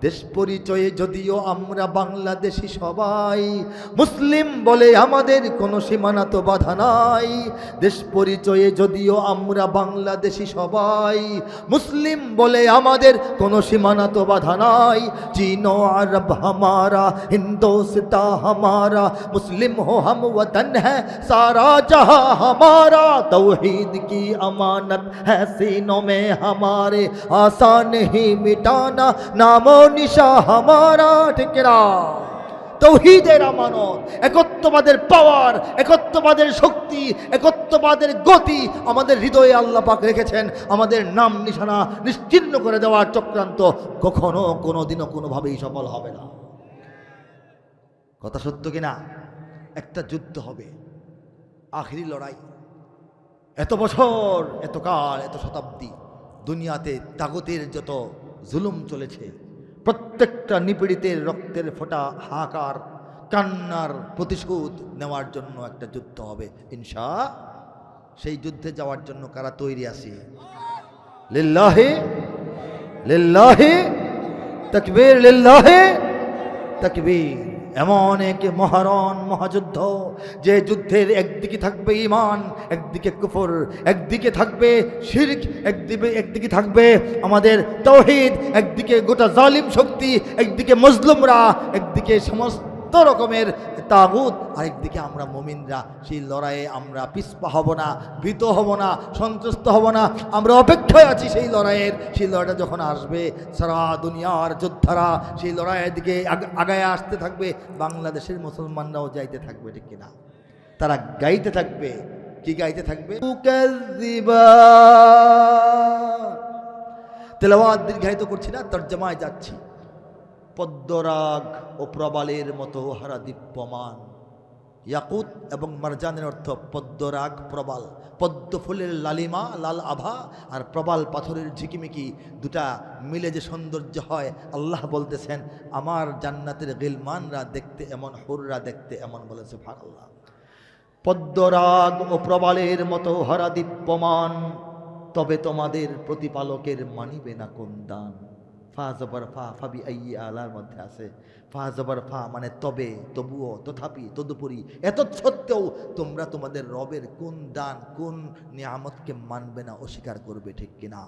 দেশ পরিচয়ে যদিও আমরা বাংলাদেশি সবাই, মুসলিম বলে আমাদের কোনো সীমানা তো বাধা নাই। দেশ পরিচয়ে যদিও আমরা বাংলাদেশি সবাই, মুসলিম বলে আমাদের কোনো সীমানা তো বাধা নাই। চীনো আরব হামারা, হিন্দোস্তান हमारा, मुस्लिम हो हम वतन है सारा जहां हमारा। तौहीद की अमानत है सीनों में हमारे, आसान ही मिटाना नामो निशा हमारा। ठीक है, তৌহিদের আমানত, একত্ববাদের পাওয়ার, একত্ববাদের শক্তি, একত্ববাদের গতি আমাদের হৃদয়ে আল্লাহ পাক রেখেছেন। আমাদের নাম নিশানা নিশ্চিহ্ন করে দেওয়ার চক্রান্ত কখনো কোনোদিনও কোনোভাবেই সফল হবে না। কথা সত্য কিনা? একটা যুদ্ধ হবে, আখিরি লড়াই। এত বছর, এত কাল, এত শতাব্দী দুনিয়াতে তাগুতের যত জুলুম চলেছে, প্রত্যেকটা নিপীড়িতের রক্তের ফোঁটা হাহাকার কান্নার প্রতিশোধ নেওয়ার জন্য একটা যুদ্ধ হবে ইনশাআল্লাহ। সেই যুদ্ধে যাওয়ার জন্য কারা তৈরি আছি? লিল্লাহি লিল্লাহি তাকবীর, লিল্লাহি তাকবীর। এমন এক মহারণ মহাযুদ্ধ, যে যুদ্ধের একদিকে থাকবে ঈমান, একদিকে কুফর, একদিকে থাকবে শিরক, একদিকে থাকবে আমাদের তাওহীদ, একদিকে গোটা জালিম শক্তি, একদিকে মজলুমরা, একদিকে সমস্ত রকমের তাগুত, আরেকদিকে আমরা মুমিনরা। সেই লড়াইয়ে আমরা পিছপা হব না, ভীত হব না, সন্ত্রস্ত হব না। আমরা অপেক্ষায় আছি সেই লড়াইয়ের। সেই লড়াইটা যখন আসবে, সারা দুনিয়ার যোদ্ধারা সেই লড়াইয়ের দিকে আগায় আসতে থাকবে, বাংলাদেশের মুসলমানরাও যাইতে থাকবে। ঠিক কিনা? তারা গাইতে থাকবে। কি গাইতে থাকবে? তেলাওয়াত দীর্ঘায়িত করছি না, তর্জমায় যাচ্ছি। পদ্মরাগ ও প্রবালের মতো হারা দীপ্যমান। ইয়াকুত এবং মারজানের অর্থ পদ্মরাগ, প্রবাল। পদ্ম ফুলের লালিমা, লাল আভা, আর প্রবাল পাথরের ঝিকিমিকি, দুটা মিলে যে সৌন্দর্য হয়, আল্লাহ বলতেছেন আমার জান্নাতের গিলমানরা দেখতে এমন, হুররা দেখতে এমন, বলেছে সুবহানাল্লাহ। পদ্মরাগ ও প্রবালের মতো হারা দীপ্যমান, তবে তোমাদের প্রতিপালকের মানিবে না কোন দান। ফা জবর ফা, ফাবি আইয়ি আলার মধ্যে আছে। ফা জবর ফা মানে তবে, তবুও, তথাপি, তদুপরি, এত সত্ত্বেও তোমরা তোমাদের রবের কোন দান, কোন নিয়ামতকে মানবে না, অস্বীকার করবে। ঠিক কিনা?